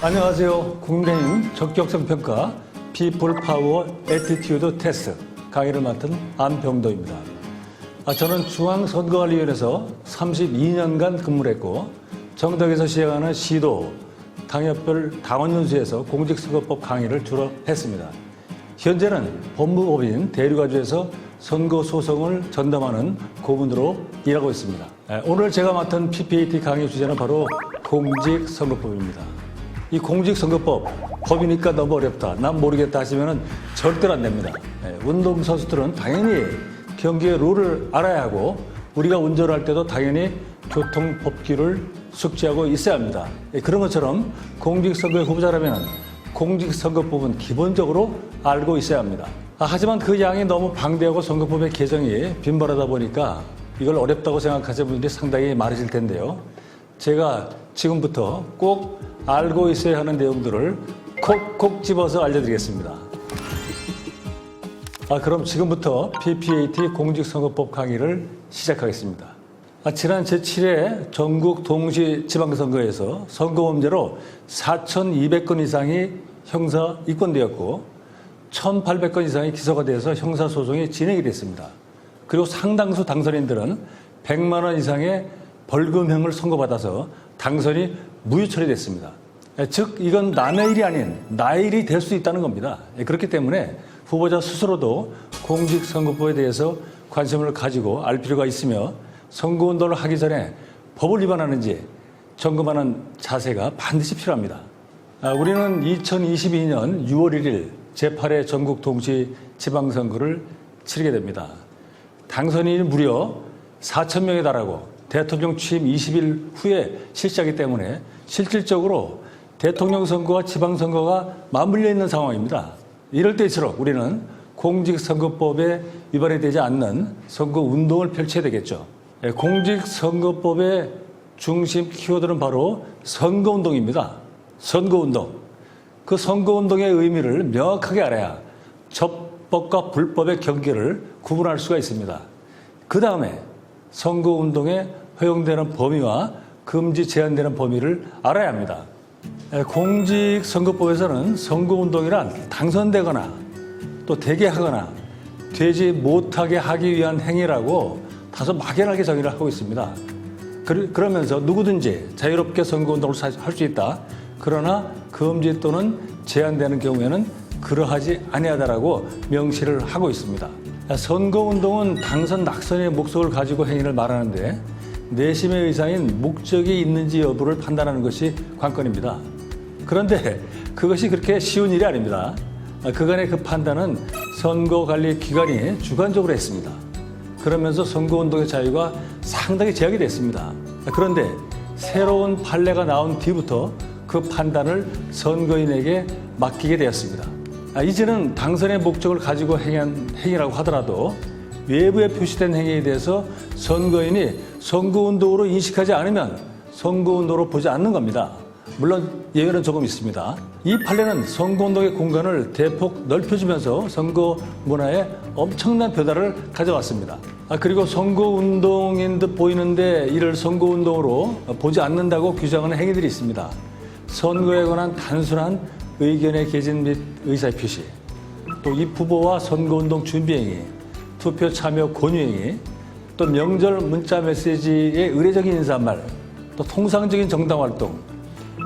안녕하세요. 국민의힘 적격성 평가 피플 파워 애티튜드 테스트 강의를 맡은 안병도입니다. 저는 중앙선거관리위원회에서 32년간 근무를 했고 정당에서 시행하는 시도, 당협별 당원연수에서 공직선거법 강의를 주로 했습니다. 현재는 법무법인 대류가주에서 선거소송을 전담하는 고문으로 일하고 있습니다. 오늘 제가 맡은 PPAT 강의 주제는 바로 공직선거법입니다. 이 공직선거법, 법이니까 너무 어렵다, 난 모르겠다 하시면 절대로 안 됩니다. 운동선수들은 당연히 경기의 룰을 알아야 하고 우리가 운전을 할 때도 당연히 교통법규를 숙지하고 있어야 합니다. 그런 것처럼 공직선거의 후보자라면 공직선거법은 기본적으로 알고 있어야 합니다. 하지만 그 양이 너무 방대하고 선거법의 개정이 빈번하다 보니까 이걸 어렵다고 생각하시는 분들이 상당히 많으실 텐데요. 제가 지금부터 꼭 알고 있어야 하는 내용들을 콕콕 집어서 알려드리겠습니다. 그럼 지금부터 PPAT 공직선거법 강의를 시작하겠습니다. 지난 제7회 전국 동시 지방선거에서 선거범죄로 4,200건 이상이 형사 입건되었고 1,800건 이상이 기소가 돼서 형사소송이 진행이 됐습니다. 그리고 상당수 당선인들은 100만 원 이상의 벌금형을 선고받아서 당선이 무효 처리됐습니다. 즉 이건 남의 일이 아닌 나의 일이 될 수 있다는 겁니다. 그렇기 때문에 후보자 스스로도 공직선거법에 대해서 관심을 가지고 알 필요가 있으며 선거운동을 하기 전에 법을 위반하는지 점검하는 자세가 반드시 필요합니다. 우리는 2022년 6월 1일 제8회 전국 동시 지방선거를 치르게 됩니다. 당선인이 무려 4,000명에 달하고 대통령 취임 20일 후에 실시하기 때문에 실질적으로 대통령 선거와 지방선거가 맞물려 있는 상황입니다. 이럴 때일수록 우리는 공직선거법에 위반이 되지 않는 선거운동을 펼쳐야 되겠죠. 공직선거법의 중심 키워드는 바로 선거운동입니다. 선거운동. 그 선거운동의 의미를 명확하게 알아야 적법과 불법의 경계를 구분할 수가 있습니다. 그 다음에 선거운동에 허용되는 범위와 금지 제한되는 범위를 알아야 합니다. 공직선거법에서는 선거운동이란 당선되거나 또 되게 하거나 되지 못하게 하기 위한 행위라고 다소 막연하게 정의를 하고 있습니다. 그러면서 누구든지 자유롭게 선거운동을 할 수 있다. 그러나 금지 또는 제한되는 경우에는 그러하지 아니하다라고 명시를 하고 있습니다. 선거운동은 당선 낙선의 목적을 가지고 행위를 말하는데 내심의 의사인 목적이 있는지 여부를 판단하는 것이 관건입니다. 그런데 그것이 그렇게 쉬운 일이 아닙니다. 그간의 그 판단은 선거관리기관이 주관적으로 했습니다. 그러면서 선거운동의 자유가 상당히 제약이 됐습니다. 그런데 새로운 판례가 나온 뒤부터 그 판단을 선거인에게 맡기게 되었습니다. 이제는 당선의 목적을 가지고 행한 행위라고 하더라도 외부에 표시된 행위에 대해서 선거인이 선거운동으로 인식하지 않으면 선거운동으로 보지 않는 겁니다. 물론 예외는 조금 있습니다. 이 판례는 선거운동의 공간을 대폭 넓혀주면서 선거 문화에 엄청난 변화를 가져왔습니다. 그리고 선거운동인 듯 보이는데 이를 선거운동으로 보지 않는다고 규정하는 행위들이 있습니다. 선거에 관한 단순한 의견의 개진 및 의사표시, 또 입 후보와 선거운동 준비행위, 투표 참여 권유행위, 또 명절 문자 메시지의 의례적인 인사말, 또 통상적인 정당활동,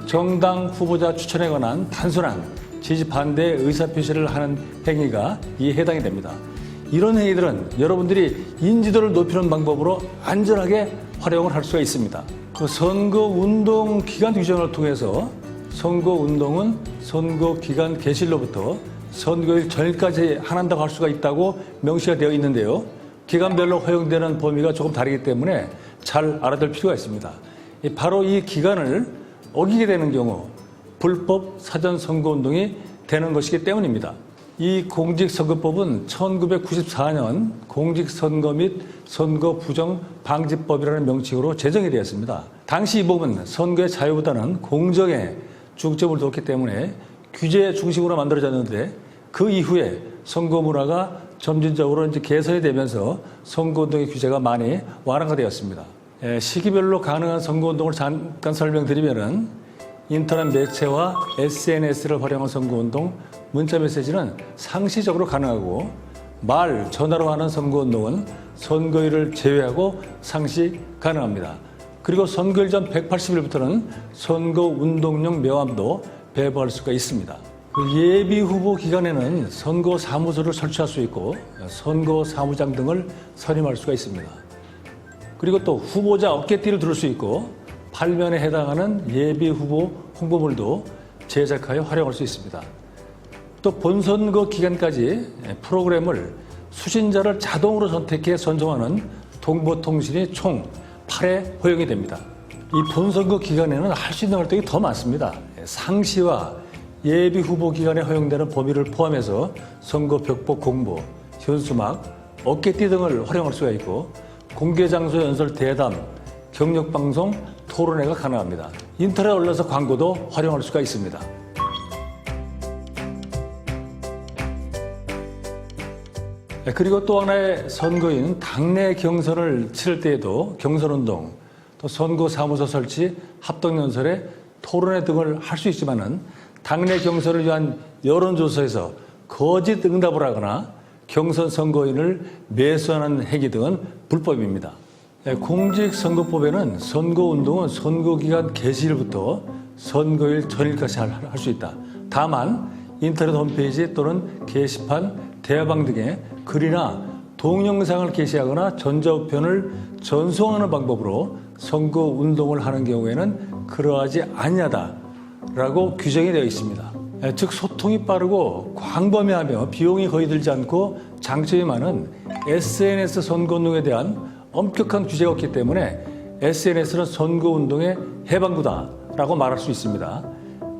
정당 후보자 추천에 관한 단순한 지지 반대 의사표시를 하는 행위가 이에 해당이 됩니다. 이런 행위들은 여러분들이 인지도를 높이는 방법으로 안전하게 활용을 할 수가 있습니다. 그 선거운동 기간 규정을 통해서 선거운동은 선거기간 개시일로부터 선거일 전일까지 한다고 할 수가 있다고 명시가 되어 있는데요. 기간별로 허용되는 범위가 조금 다르기 때문에 잘 알아둘 필요가 있습니다. 바로 이 기간을 어기게 되는 경우 불법 사전 선거운동이 되는 것이기 때문입니다. 이 공직선거법은 1994년 공직선거 및 선거부정방지법이라는 명칭으로 제정이 되었습니다. 당시 이 법은 선거의 자유보다는 공정에 중점을 뒀기 때문에 규제 중심으로 만들어졌는데 그 이후에 선거 문화가 점진적으로 이제 개선이 되면서 선거운동의 규제가 많이 완화가 되었습니다. 시기별로 가능한 선거운동을 잠깐 설명드리면은 인터넷 매체와 SNS를 활용한 선거운동, 문자메시지는 상시적으로 가능하고 말, 전화로 하는 선거운동은 선거일을 제외하고 상시 가능합니다. 그리고 선거일 전 180일부터는 선거운동용 명함도 배부할 수가 있습니다. 예비 후보 기간에는 선거 사무소를 설치할 수 있고 선거 사무장 등을 선임할 수가 있습니다. 그리고 또 후보자 어깨띠를 두를 수 있고 팔면에 해당하는 예비 후보 홍보물도 제작하여 활용할 수 있습니다. 또 본선거 기간까지 프로그램을 수신자를 자동으로 선택해 선정하는 동보통신이 총 8회 허용이 됩니다. 이 본선거 기간에는 할 수 있는 활동이 더 많습니다. 상시와 예비 후보 기간에 허용되는 범위를 포함해서 선거 벽보 공보, 현수막, 어깨띠 등을 활용할 수가 있고 공개 장소 연설 대담, 경력 방송, 토론회가 가능합니다. 인터넷 언론사 광고도 활용할 수가 있습니다. 그리고 또 하나의 선거인 당내 경선을 치를 때에도 경선운동, 또 선거사무소 설치, 합동연설회, 토론회 등을 할 수 있지만은 당내 경선을 위한 여론조사에서 거짓 응답을 하거나 경선 선거인을 매수하는 행위 등은 불법입니다. 공직선거법에는 선거운동은 선거기간 개시일부터 선거일 전일까지 할 수 있다. 다만 인터넷 홈페이지 또는 게시판, 대화방 등에 글이나 동영상을 게시하거나 전자우편을 전송하는 방법으로 선거운동을 하는 경우에는 그러하지 아니하다라고 규정이 되어 있습니다. 즉 소통이 빠르고 광범위하며 비용이 거의 들지 않고 장점이 많은 SNS 선거운동에 대한 엄격한 규제가 없기 때문에 SNS는 선거운동의 해방구다라고 말할 수 있습니다.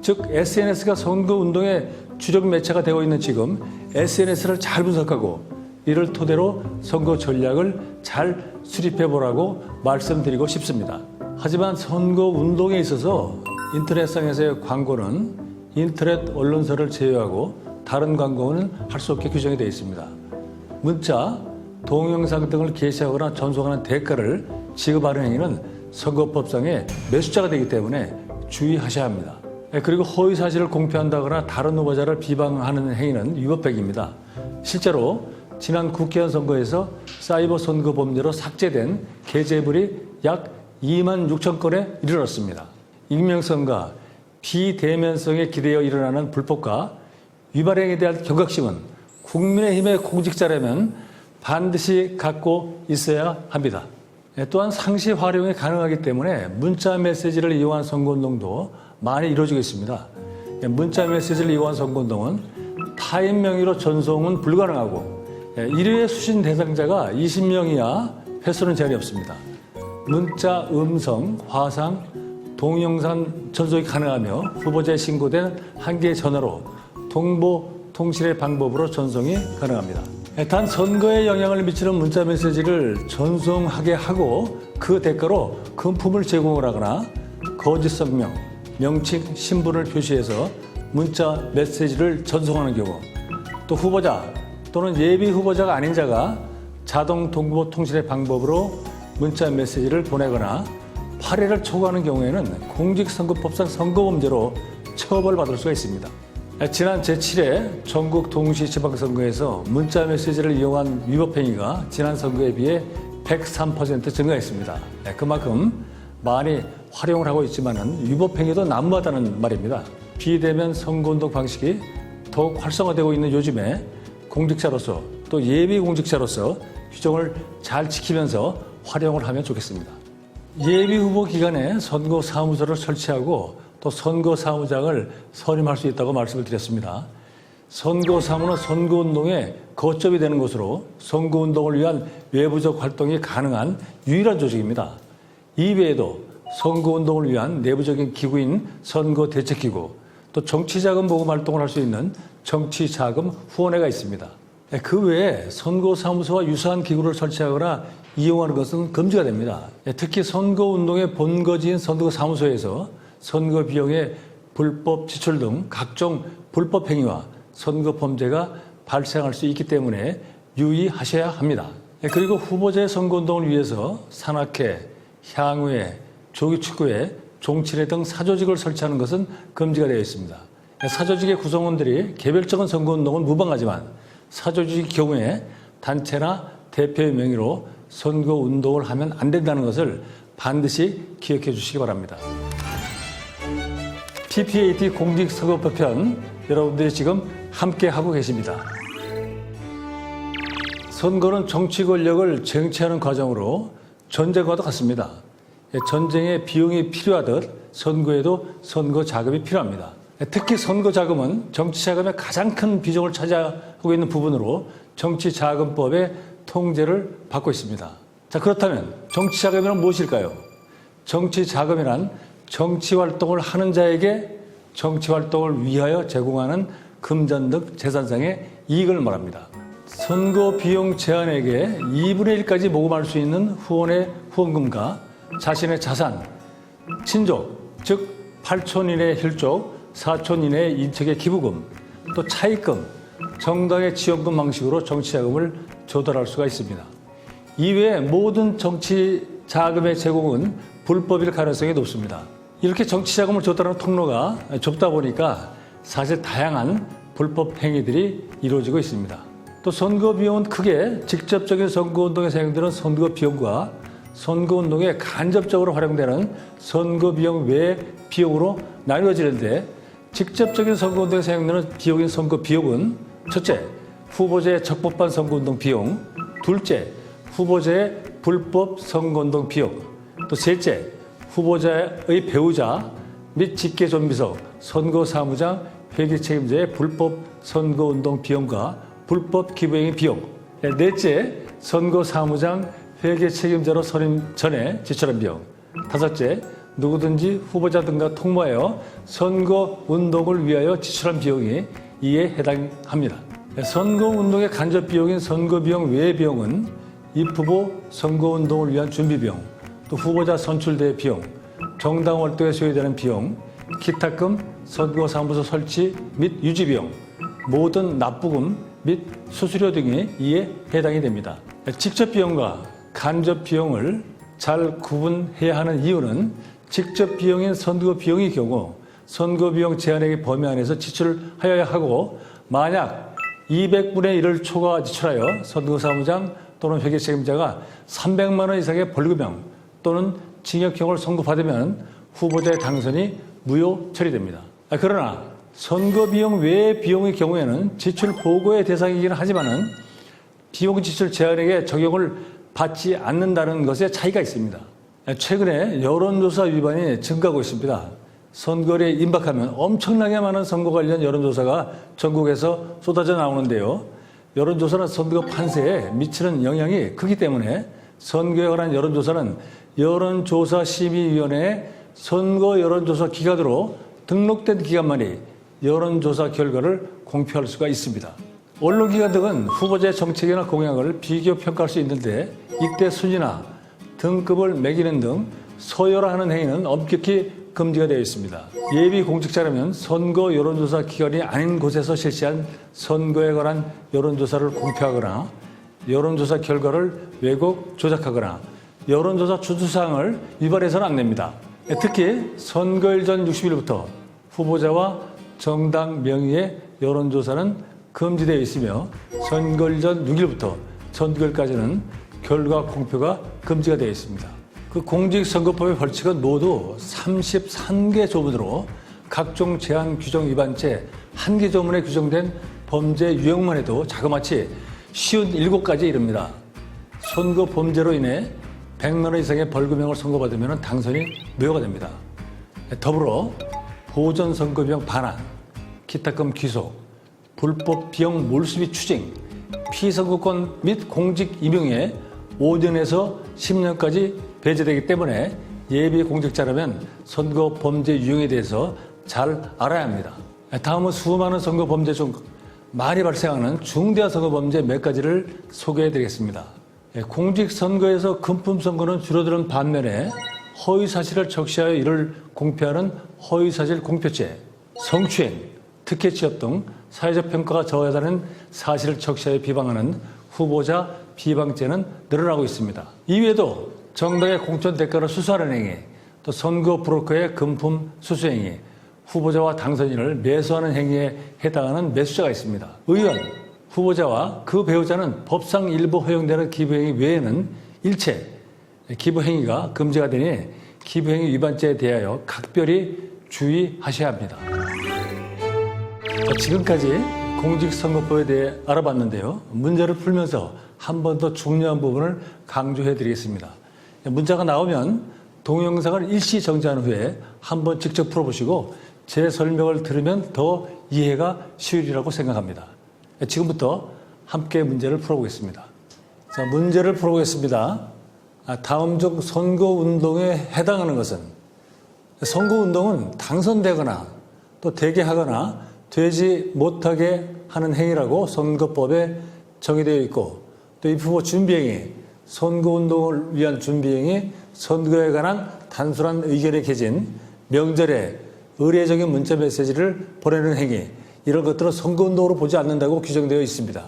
즉 SNS가 선거운동의 주력 매체가 되고 있는 지금 SNS를 잘 분석하고 이를 토대로 선거 전략을 잘 수립해 보라고 말씀드리고 싶습니다. 하지만 선거운동에 있어서 인터넷상에서의 광고는 인터넷 언론사를 제외하고 다른 광고는 할 수 없게 규정이 되어 있습니다. 문자, 동영상 등을 게시하거나 전송하는 대가를 지급하는 행위는 선거법상의 매수자가 되기 때문에 주의하셔야 합니다. 그리고 허위 사실을 공표한다거나 다른 후보자를 비방하는 행위는 위법행위입니다. 실제로 지난 국회의원 선거에서 사이버 선거 범죄로 삭제된 게재물이 약 2만 6천 건에 이르렀습니다. 익명성과 비대면성에 기대어 일어나는 불법과 위반 행위에 대한 경각심은 국민의힘의 공직자라면 반드시 갖고 있어야 합니다. 또한 상시 활용이 가능하기 때문에 문자 메시지를 이용한 선거운동도 많이 이루어지고 있습니다. 문자 메시지를 이용한 선거운동은 타인 명의로 전송은 불가능하고 1회 수신 대상자가 20명 이하 횟수는 제한이 없습니다. 문자, 음성, 화상, 동영상 전송이 가능하며 후보자에 신고된 한 개의 전화로 동보 통신의 방법으로 전송이 가능합니다. 단 선거에 영향을 미치는 문자 메시지를 전송하게 하고 그 대가로 금품을 제공을 하거나 거짓 성명, 명칭, 신분을 표시해서 문자 메시지를 전송하는 경우 또 후보자 또는 예비 후보자가 아닌 자가 자동 동보 통신의 방법으로 문자 메시지를 보내거나 8회를 초과하는 경우에는 공직선거법상 선거범죄로 처벌받을 수가 있습니다. 지난 제7회 전국 동시 지방선거에서 문자 메시지를 이용한 위법행위가 지난 선거에 비해 103% 증가했습니다. 그만큼 많이 활용을 하고 있지만 위법행위도 난무하다는 말입니다. 비대면 선거운동 방식이 더욱 활성화되고 있는 요즘에 공직자로서 또 예비 공직자로서 규정을 잘 지키면서 활용을 하면 좋겠습니다. 예비 후보 기간에 선거사무소를 설치하고 또 선거사무장을 선임할 수 있다고 말씀을 드렸습니다. 선거사무는 선거운동의 거점이 되는 곳으로 선거운동을 위한 외부적 활동이 가능한 유일한 조직입니다. 이외에도 선거운동을 위한 내부적인 기구인 선거대책기구, 또 정치자금 모금 활동을 할 수 있는 정치자금 후원회가 있습니다. 그 외에 선거사무소와 유사한 기구를 설치하거나 이용하는 것은 금지가 됩니다. 특히 선거운동의 본거지인 선거사무소에서 선거 비용의 불법 지출 등 각종 불법 행위와 선거 범죄가 발생할 수 있기 때문에 유의하셔야 합니다. 그리고 후보자의 선거운동을 위해서 산악회, 향후회, 조기축구회, 종친회 등 사조직을 설치하는 것은 금지가 되어 있습니다. 사조직의 구성원들이 개별적인 선거운동은 무방하지만 사조직의 경우에 단체나 대표의 명의로 선거운동을 하면 안 된다는 것을 반드시 기억해 주시기 바랍니다. PPAT 공직선거법 편 여러분들이 지금 함께 하고 계십니다. 선거는 정치 권력을 쟁취하는 과정으로 전쟁과도 같습니다. 전쟁에 비용이 필요하듯 선거에도 선거 자금이 필요합니다. 특히 선거 자금은 정치 자금의 가장 큰 비중을 차지하고 있는 부분으로 정치자금법의 통제를 받고 있습니다. 자, 그렇다면 정치 자금이란 무엇일까요? 정치 자금이란 정치 활동을 하는 자에게 정치 활동을 위하여 제공하는 금전적 재산상의 이익을 말합니다. 선거 비용 제한액의 2분의 1까지 모금할 수 있는 후원의 후원금과 자신의 자산, 친족, 즉 8촌 이내의 혈족, 4촌 이내의 인척의 기부금, 또 차입금, 정당의 지원금 방식으로 정치자금을 조달할 수가 있습니다. 이외에 모든 정치 자금의 제공은 불법일 가능성이 높습니다. 이렇게 정치자금을 조달하는 통로가 좁다 보니까 사실 다양한 불법 행위들이 이루어지고 있습니다. 또 선거 비용은 크게 직접적인 선거운동에 사용되는 선거 비용과 선거운동에 간접적으로 활용되는 선거 비용 외 비용으로 나누어지는데, 직접적인 선거운동에 사용되는 비용인 선거 비용은 첫째, 후보자의 적법한 선거운동 비용, 둘째, 후보자의 불법 선거운동 비용, 또 셋째, 후보자의 배우자 및 직계존비석, 선거사무장, 회계책임자의 불법 선거운동 비용과 불법 기부행위 비용, 넷째, 선거사무장, 회계책임자로 선임 전에 지출한 비용, 다섯째, 누구든지 후보자 등과 통보하여 선거운동을 위하여 지출한 비용이 이에 해당합니다. 선거운동의 간접 비용인 선거비용 외의 비용은 입후보 선거운동을 위한 준비비용, 또 후보자 선출대 비용, 정당 활동에 소요되는 비용, 기타금, 선거사무소 설치 및 유지비용, 모든 납부금 및 수수료 등이 이에 해당이 됩니다. 직접 비용과 간접 비용을 잘 구분해야 하는 이유는 직접 비용인 선거 비용의 경우 선거 비용 제한액의 범위 안에서 지출하여야 하고, 만약 200분의 1을 초과 지출하여 선거사무장 또는 회계책임자가 300만 원 이상의 벌금형 또는 징역형을 선고받으면 후보자의 당선이 무효 처리됩니다. 그러나 선거 비용 외의 비용의 경우에는 지출 보고의 대상이기는 하지만은 비용 지출 제한액에 적용을 받지 않는다는 것에 차이가 있습니다. 최근에 여론조사 위반이 증가하고 있습니다. 선거일에 임박하면 엄청나게 많은 선거 관련 여론조사가 전국에서 쏟아져 나오는데요. 여론조사는 선거 판세에 미치는 영향이 크기 때문에 선거에 관한 여론조사는 여론조사심의위원회에 선거 여론조사 기관으로 등록된 기관만이 여론조사 결과를 공표할 수가 있습니다. 언론기관 등은 후보자의 정책이나 공약을 비교 평가할 수 있는데, 이때 순위나 등급을 매기는 등 서열화하는 행위는 엄격히 금지가 되어 있습니다. 예비 공직자라면 선거 여론조사 기관이 아닌 곳에서 실시한 선거에 관한 여론조사를 공표하거나 여론조사 결과를 왜곡 조작하거나 여론조사 준수사항을 위반해서는 안 됩니다. 특히 선거일 전 60일부터 후보자와 정당 명의의 여론조사는 금지되어 있으며, 선거일 전 6일부터 선거일까지는 결과 공표가 금지가 되어 있습니다. 그 공직선거법의 벌칙은 모두 33개 조문으로 각종 제한 규정 위반죄 1개 조문에 규정된 범죄 유형만 해도 자그마치 57가지에 이릅니다. 선거 범죄로 인해 100만 원 이상의 벌금형을 선고받으면 당선이 무효가 됩니다. 더불어 보전선거비용 반환, 기타금 귀속, 불법 비용 몰수비 추징, 피선거권 및 공직 임용에 5년에서 10년까지 배제되기 때문에 예비 공직자라면 선거 범죄 유형에 대해서 잘 알아야 합니다. 다음은 수많은 선거 범죄 중 많이 발생하는 중대한 선거 범죄 몇 가지를 소개해 드리겠습니다. 공직선거에서 금품선거는 줄어드는 반면에 허위사실을 적시하여 이를 공표하는 허위사실 공표죄, 성추행, 특혜 취업 등 사회적 평가가 저하다는 사실을 적시하여 비방하는 후보자 비방죄는 늘어나고 있습니다. 이외에도 정당의 공천 대가를 수수하는 행위, 또 선거 브로커의 금품 수수 행위, 후보자와 당선인을 매수하는 행위에 해당하는 매수자가 있습니다. 의원, 후보자와 그 배우자는 법상 일부 허용되는 기부행위 외에는 일체 기부행위가 금지가 되니 기부행위 위반죄에 대하여 각별히 주의하셔야 합니다. 지금까지 공직선거법에 대해 알아봤는데요. 문제를 풀면서 한 번 더 중요한 부분을 강조해 드리겠습니다. 문자가 나오면 동영상을 일시 정지한 후에 한번 직접 풀어보시고 제 설명을 들으면 더 이해가 쉬우리라고 생각합니다. 지금부터 함께 문제를 풀어보겠습니다. 자, 문제를 풀어보겠습니다. 다음 중 선거운동에 해당하는 것은, 선거운동은 당선되거나 또 되게 하거나 되지 못하게 하는 행위라고 선거법에 정의되어 있고, 또 이 후보 준비행위, 선거운동을 위한 준비행위, 선거에 관한 단순한 의견에 개진, 명절에 의례적인 문자 메시지를 보내는 행위, 이런 것들은 선거운동으로 보지 않는다고 규정되어 있습니다.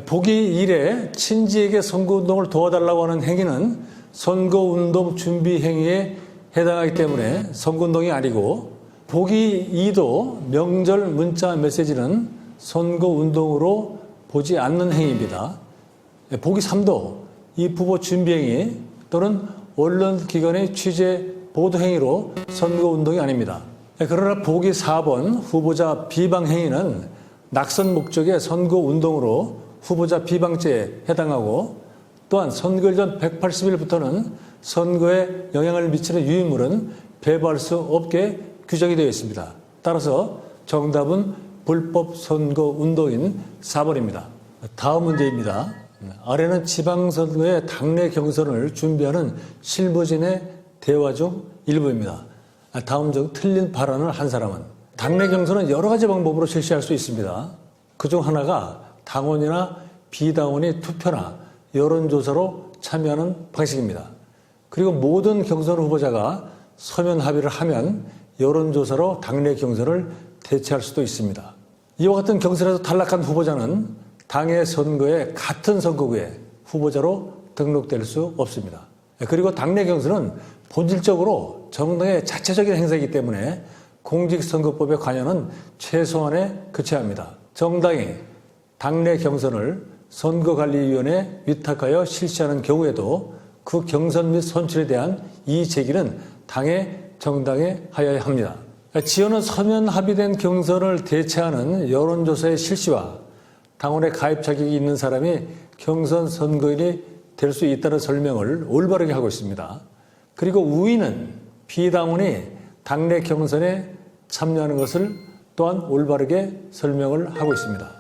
보기 1에 친지에게 선거운동을 도와달라고 하는 행위는 선거운동 준비 행위에 해당하기 때문에 선거운동이 아니고, 보기 2도 명절 문자 메시지는 선거운동으로 보지 않는 행위입니다. 보기 3도 이 후보 준비행위 또는 언론기관의 취재 보도 행위로 선거운동이 아닙니다. 그러나 보기 4번 후보자 비방 행위는 낙선 목적의 선거운동으로 후보자 비방죄에 해당하고, 또한 선거일 전 180일부터는 선거에 영향을 미치는 유인물은 배부할 수 없게 규정이 되어 있습니다. 따라서 정답은 불법 선거운동인 4번입니다. 다음 문제입니다. 아래는 지방선거의 당내 경선을 준비하는 실무진의 대화 중 일부입니다. 다음 중 틀린 발언을 한 사람은, 당내 경선은 여러 가지 방법으로 실시할 수 있습니다. 그중 하나가 당원이나 비당원이 투표나 여론조사로 참여하는 방식입니다. 그리고 모든 경선 후보자가 서면 합의를 하면 여론조사로 당내 경선을 대체할 수도 있습니다. 이와 같은 경선에서 탈락한 후보자는 당의 선거에 같은 선거구에 후보자로 등록될 수 없습니다. 그리고 당내 경선은 본질적으로 정당의 자체적인 행사이기 때문에 공직선거법의 관여는 최소한에 그쳐야 합니다. 정당이 당내 경선을 선거관리위원회에 위탁하여 실시하는 경우에도 그 경선 및 선출에 대한 이의 제기는 당의 정당에 하여야 합니다. 지연은 서면 합의된 경선을 대체하는 여론조사의 실시와 당원의 가입 자격이 있는 사람이 경선 선거인이 될 수 있다는 설명을 올바르게 하고 있습니다. 그리고 우위는 비당원이 당내 경선에 참여하는 것을 또한 올바르게 설명을 하고 있습니다.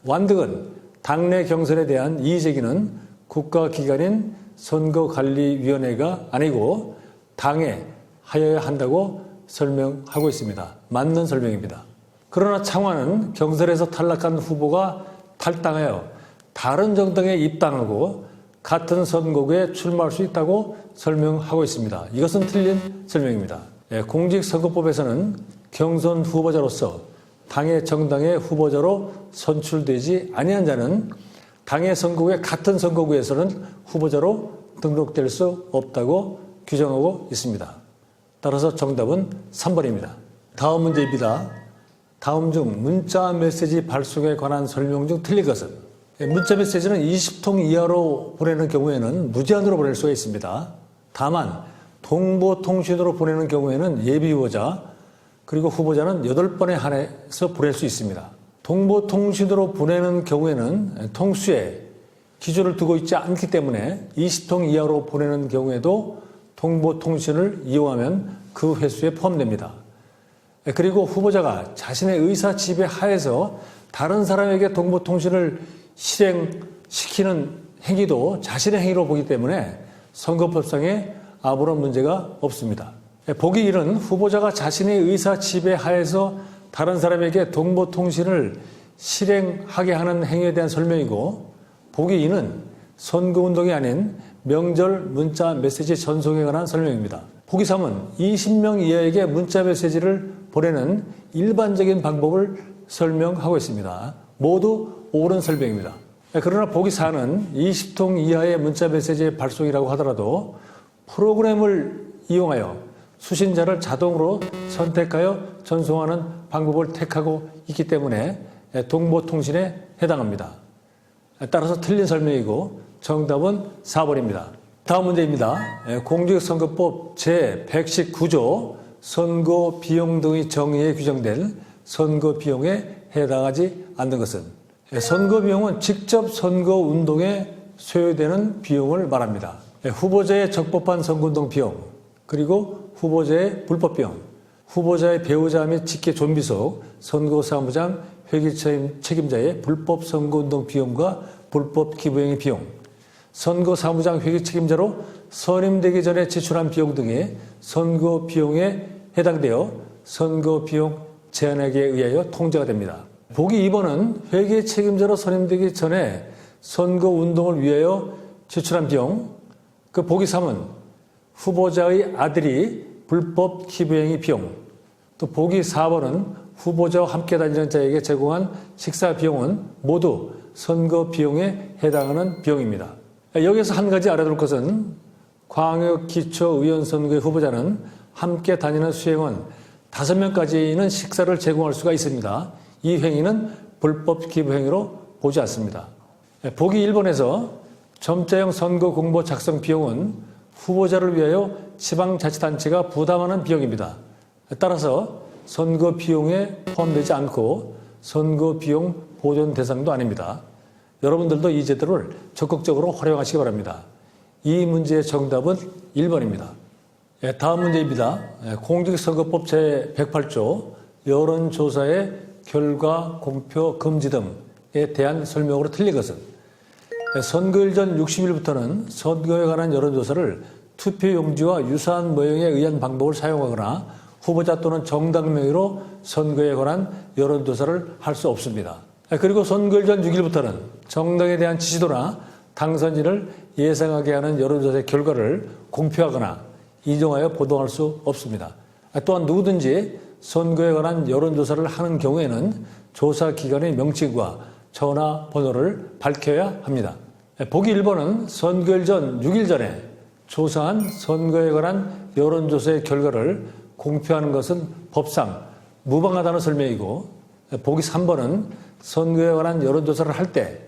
완득은 당내 경선에 대한 이의 제기는 국가기관인 선거관리위원회가 아니고 당에 하여야 한다고 설명하고 있습니다. 맞는 설명입니다. 그러나 창화는 경선에서 탈락한 후보가 탈당하여 다른 정당에 입당하고 같은 선거구에 출마할 수 있다고 설명하고 있습니다. 이것은 틀린 설명입니다. 공직선거법에서는 경선 후보자로서 당의 정당의 후보자로 선출되지 아니한 자는 당의 선거구에 같은 선거구에서는 후보자로 등록될 수 없다고 규정하고 있습니다. 따라서 정답은 3번입니다. 다음 문제입니다. 다음 중 문자 메시지 발송에 관한 설명 중 틀린 것은, 문자 메시지는 20통 이하로 보내는 경우에는 무제한으로 보낼 수가 있습니다. 다만 동보통신으로 보내는 경우에는 예비 후보자 그리고 후보자는 8번에 한해서 보낼 수 있습니다. 동보통신으로 보내는 경우에는 통수에 기준을 두고 있지 않기 때문에 20통 이하로 보내는 경우에도 동보통신을 이용하면 그 횟수에 포함됩니다. 그리고 후보자가 자신의 의사 지배 하에서 다른 사람에게 동보통신을 실행시키는 행위도 자신의 행위로 보기 때문에 선거법상에 아무런 문제가 없습니다. 보기 1은 후보자가 자신의 의사 지배 하에서 다른 사람에게 동보통신을 실행하게 하는 행위에 대한 설명이고, 보기 2는 선거운동이 아닌 명절 문자 메시지 전송에 관한 설명입니다. 보기 3은 20명 이하에게 문자 메시지를 보내는 일반적인 방법을 설명하고 있습니다. 모두 옳은 설명입니다. 그러나 보기 4는 20통 이하의 문자 메시지 발송이라고 하더라도 프로그램을 이용하여 수신자를 자동으로 선택하여 전송하는 방법을 택하고 있기 때문에 동보통신에 해당합니다. 따라서 틀린 설명이고 정답은 4번입니다. 다음 문제입니다. 공직선거법 제119조 선거 비용 등의 정의에 규정된 선거 비용에 해당하지 않는 것은 선거 비용은 직접 선거 운동에 소요되는 비용을 말합니다. 후보자의 적법한 선거운동 비용, 그리고 후보자의 불법 비용, 후보자의 배우자 및 직계 좀비속, 선거사무장, 회계 책임자의 불법 선거운동 비용과 불법 기부행위 비용, 선거사무장 회계 책임자로 선임되기 전에 지출한 비용 등의 선거 비용에 해당되어 선거 비용 제한액에 의하여 통제가 됩니다. 보기 2번은 회계 책임자로 선임되기 전에 선거 운동을 위하여 지출한 비용, 그 보기 3은 후보자의 아들이 불법 기부행위 비용, 또 보기 4번은 후보자와 함께 다니는 자에게 제공한 식사 비용은 모두 선거 비용에 해당하는 비용입니다. 여기서 한 가지 알아둘 것은 광역기초의원선거의 후보자는 함께 다니는 수행원 5명까지는 식사를 제공할 수가 있습니다. 이 행위는 불법 기부 행위로 보지 않습니다. 보기 1번에서 점자형 선거 공보 작성 비용은 후보자를 위하여 지방자치단체가 부담하는 비용입니다. 따라서 선거 비용에 포함되지 않고 선거 비용 보전 대상도 아닙니다. 여러분들도 이 제도를 적극적으로 활용하시기 바랍니다. 이 문제의 정답은 1번입니다. 다음 문제입니다. 공직선거법 제108조 여론조사의 결과 공표 금지 등에 대한 설명으로 틀린 것은 선거일 전 60일부터는 선거에 관한 여론조사를 투표용지와 유사한 모형에 의한 방법을 사용하거나 후보자 또는 정당 명의로 선거에 관한 여론조사를 할 수 없습니다. 그리고 선거일 전 6일부터는 정당에 대한 지지도나 당선인을 예상하게 하는 여론조사의 결과를 공표하거나 인용하여 보도할 수 없습니다. 또한 누구든지 선거에 관한 여론조사를 하는 경우에는 조사기관의 명칭과 전화번호를 밝혀야 합니다. 보기 1번은 선거일 전 6일 전에 조사한 선거에 관한 여론조사의 결과를 공표하는 것은 법상 무방하다는 설명이고, 보기 3번은 선거에 관한 여론조사를 할 때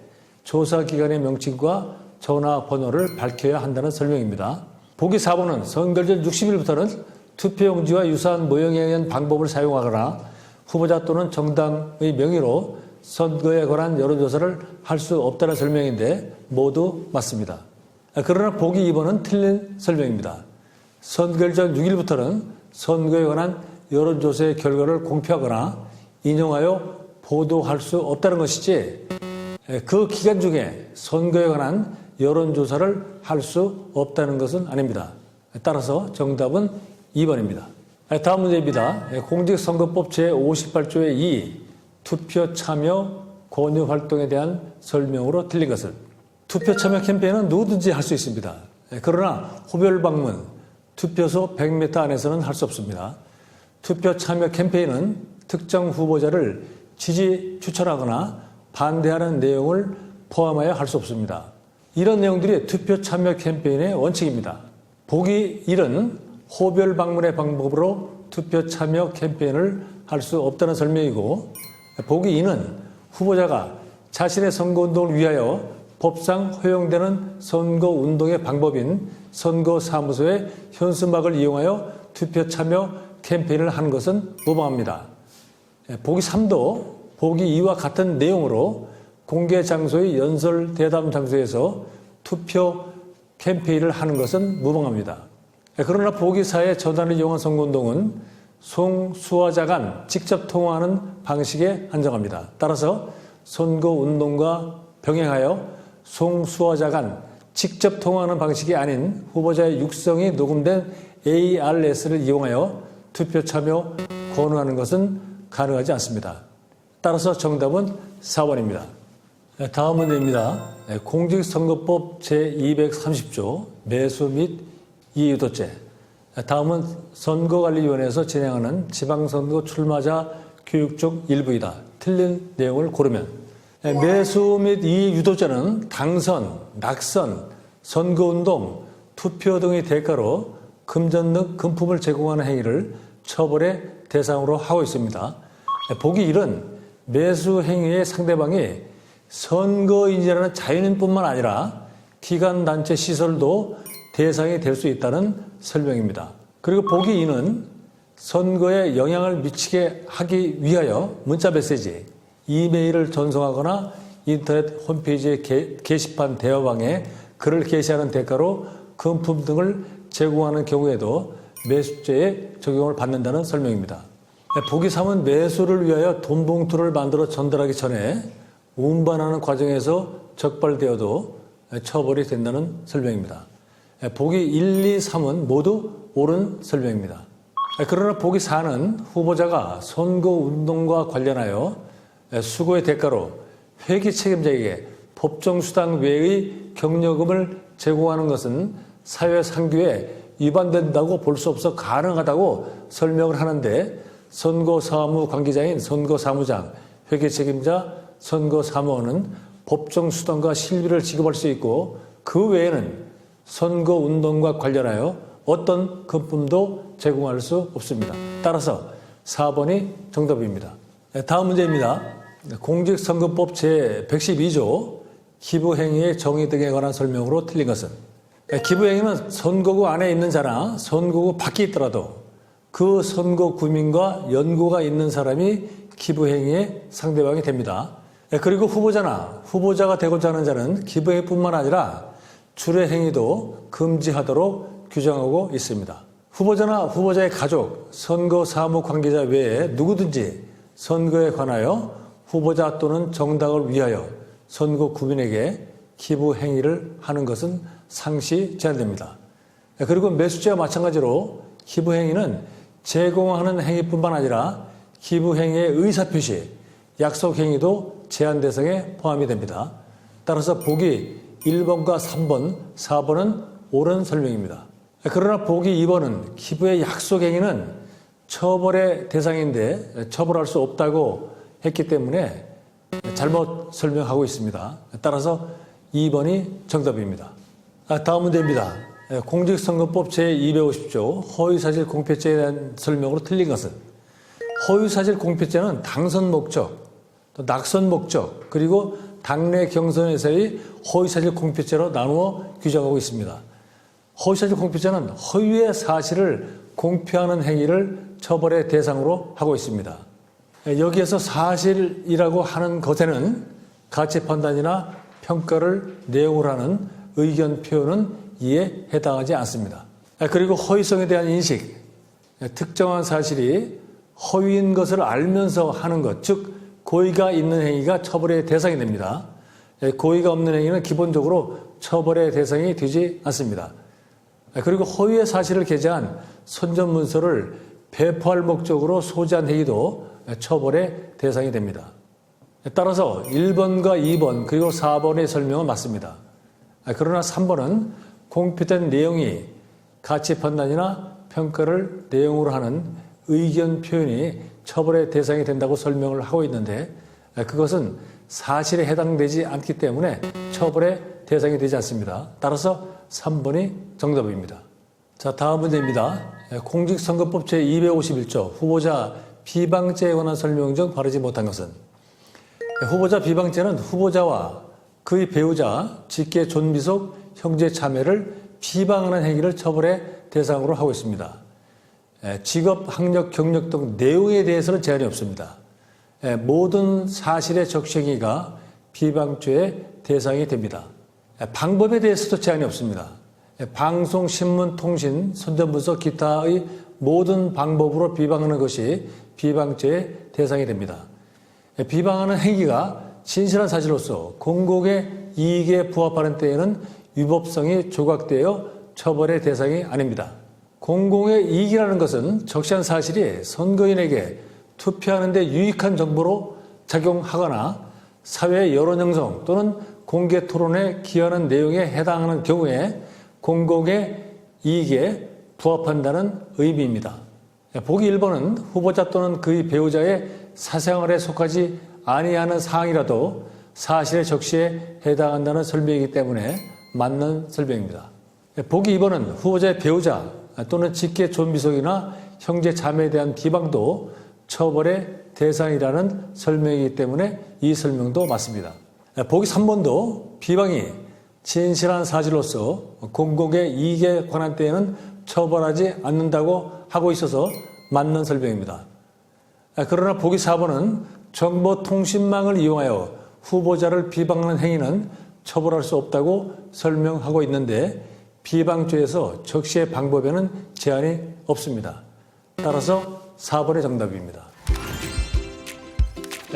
조사기관의 명칭과 전화번호를 밝혀야 한다는 설명입니다. 보기 4번은 선거일 전 60일부터는 투표용지와 유사한 모형에 의한 방법을 사용하거나 후보자 또는 정당의 명의로 선거에 관한 여론조사를 할 수 없다는 설명인데 모두 맞습니다. 그러나 보기 2번은 틀린 설명입니다. 선거일 전 6일부터는 선거에 관한 여론조사의 결과를 공표하거나 인용하여 보도할 수 없다는 것이지 그 기간 중에 선거에 관한 여론조사를 할 수 없다는 것은 아닙니다. 따라서 정답은 2번입니다. 다음 문제입니다. 공직선거법 제58조의 2 투표 참여 권유 활동에 대한 설명으로 틀린 것은 투표 참여 캠페인은 누구든지 할 수 있습니다. 그러나 호별 방문, 투표소 100m 안에서는 할 수 없습니다. 투표 참여 캠페인은 특정 후보자를 지지, 추천하거나 반대하는 내용을 포함하여 할 수 없습니다. 이런 내용들이 투표 참여 캠페인의 원칙입니다. 보기 1은 호별 방문의 방법으로 투표 참여 캠페인을 할 수 없다는 설명이고, 보기 2는 후보자가 자신의 선거운동을 위하여 법상 허용되는 선거운동의 방법인 선거사무소의 현수막을 이용하여 투표 참여 캠페인을 하는 것은 무방합니다. 보기 3도 보기 2와 같은 내용으로 공개 장소의 연설 대담 장소에서 투표 캠페인을 하는 것은 무방합니다. 그러나 보기 4의 전화를 이용한 선거운동은 송수화자 간 직접 통화하는 방식에 한정합니다. 따라서 선거운동과 병행하여 송수화자 간 직접 통화하는 방식이 아닌 후보자의 육성이 녹음된 ARS를 이용하여 투표 참여 권유하는 것은 가능하지 않습니다. 따라서 정답은 4번입니다. 다음 문제입니다. 공직선거법 제230조 매수 및 이의유도죄. 다음은 선거관리위원회에서 진행하는 지방선거 출마자 교육 중 일부이다. 틀린 내용을 고르면 매수 및 이의유도죄는 당선, 낙선, 선거운동, 투표 등의 대가로 금전 등 금품을 제공하는 행위를 처벌의 대상으로 하고 있습니다. 보기 1은 매수 행위의 상대방이 선거인이라는 자연인뿐만 아니라 기관, 단체, 시설도 대상이 될 수 있다는 설명입니다. 그리고 보기 2는 선거에 영향을 미치게 하기 위하여 문자메시지, 이메일을 전송하거나 인터넷 홈페이지의 게시판 대화방에 글을 게시하는 대가로 금품 등을 제공하는 경우에도 매수죄에 적용을 받는다는 설명입니다. 보기 3은 매수를 위하여 돈 봉투를 만들어 전달하기 전에 운반하는 과정에서 적발되어도 처벌이 된다는 설명입니다. 보기 1, 2, 3은 모두 옳은 설명입니다. 그러나 보기 4는 후보자가 선거운동과 관련하여 수고의 대가로 회계 책임자에게 법정수당 외의 격려금을 제공하는 것은 사회상규에 위반된다고 볼 수 없어 가능하다고 설명을 하는데 선거사무 관계자인 선거사무장, 회계책임자, 선거사무원은 법정수당과 실비를 지급할 수 있고 그 외에는 선거운동과 관련하여 어떤 금품도 제공할 수 없습니다. 따라서 4번이 정답입니다. 다음 문제입니다. 공직선거법 제112조 기부행위의 정의 등에 관한 설명으로 틀린 것은 기부행위는 선거구 안에 있는 자나 선거구 밖에 있더라도 그 선거구민과 연고가 있는 사람이 기부행위의 상대방이 됩니다. 그리고 후보자나 후보자가 되고자 하는 자는 기부행위뿐만 아니라 출애행위도 금지하도록 규정하고 있습니다. 후보자나 후보자의 가족, 선거 사무 관계자 외에 누구든지 선거에 관하여 후보자 또는 정당을 위하여 선거 구민에게 기부 행위를 하는 것은 상시 제한됩니다. 그리고 매수죄와 마찬가지로 기부 행위는 제공하는 행위뿐만 아니라 기부 행위의 의사표시, 약속 행위도 제한 대상에 포함이 됩니다. 따라서 보기 1번과 3번, 4번은 옳은 설명입니다. 그러나 보기 2번은 기부의 약속 행위는 처벌의 대상인데 처벌할 수 없다고 했기 때문에 잘못 설명하고 있습니다. 따라서 2번이 정답입니다. 다음 문제입니다. 공직선거법 제250조 허위사실 공표죄에 대한 설명으로 틀린 것은 허위사실 공표죄는 당선 목적, 또 낙선 목적, 그리고 당내 경선에서의 허위사실 공표죄로 나누어 규정하고 있습니다. 허위사실 공표죄는 허위의 사실을 공표하는 행위를 처벌의 대상으로 하고 있습니다. 여기에서 사실이라고 하는 것에는 가치 판단이나 평가를 내용으로 하는 의견 표현은 이에 해당하지 않습니다. 그리고 허위성에 대한 인식, 특정한 사실이 허위인 것을 알면서 하는 것, 즉 고의가 있는 행위가 처벌의 대상이 됩니다. 고의가 없는 행위는 기본적으로 처벌의 대상이 되지 않습니다. 그리고 허위의 사실을 게재한 선전문서를 배포할 목적으로 소지한 행위도 처벌의 대상이 됩니다. 따라서 1번과 2번 그리고 4번의 설명은 맞습니다. 그러나 3번은 공표된 내용이 가치 판단이나 평가를 내용으로 하는 의견 표현이 처벌의 대상이 된다고 설명을 하고 있는데 그것은 사실에 해당되지 않기 때문에 처벌의 대상이 되지 않습니다. 따라서 3번이 정답입니다. 자, 다음 문제입니다. 공직선거법 제251조 후보자 비방죄에 관한 설명 중 바르지 못한 것은 후보자 비방죄는 후보자와 그의 배우자, 직계 존비속, 형제 자매를 비방하는 행위를 처벌의 대상으로 하고 있습니다. 직업, 학력, 경력 등 내용에 대해서는 제한이 없습니다. 모든 사실의 적시행위가 비방죄의 대상이 됩니다. 방법에 대해서도 제한이 없습니다. 방송, 신문, 통신, 선전문서, 기타의 모든 방법으로 비방하는 것이 비방죄의 대상이 됩니다. 비방하는 행위가 진실한 사실로서 공공의 이익에 부합하는 때에는 위법성이 조각되어 처벌의 대상이 아닙니다. 공공의 이익이라는 것은 적시한 사실이 선거인에게 투표하는 데 유익한 정보로 작용하거나 사회 여론 형성 또는 공개 토론에 기여하는 내용에 해당하는 경우에 공공의 이익에 부합한다는 의미입니다. 보기 1번은 후보자 또는 그의 배우자의 사생활에 속하지 아니하는 사항이라도 사실의 적시에 해당한다는 설명이기 때문에 맞는 설명입니다. 보기 2번은 후보자의 배우자 또는 직계 존비속이나 형제 자매에 대한 비방도 처벌의 대상이라는 설명이기 때문에 이 설명도 맞습니다. 보기 3번도 비방이 진실한 사실로서 공공의 이익에 관한 때에는 처벌하지 않는다고 하고 있어서 맞는 설명입니다. 그러나 보기 4번은 정보통신망을 이용하여 후보자를 비방하는 행위는 처벌할 수 없다고 설명하고 있는데 비방죄에서 적시의 방법에는 제한이 없습니다. 따라서 4번의 정답입니다.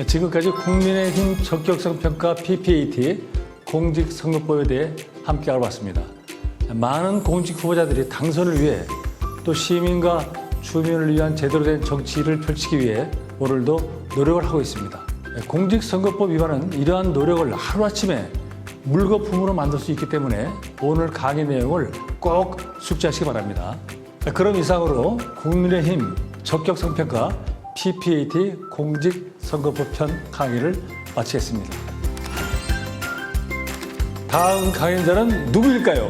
지금까지 국민의힘 적격성 평가 PPAT 공직선거법에 대해 함께 알아봤습니다. 많은 공직 후보자들이 당선을 위해 또 시민과 주민을 위한 제대로 된 정치를 펼치기 위해 오늘도 노력을 하고 있습니다. 공직선거법 위반은 이러한 노력을 하루아침에 물거품으로 만들 수 있기 때문에 오늘 강의 내용을 꼭 숙지하시기 바랍니다. 그럼 이상으로 국민의힘 적격성 평가 PPAT 공직선거법 편 강의를 마치겠습니다. 다음 강연자는 누구일까요?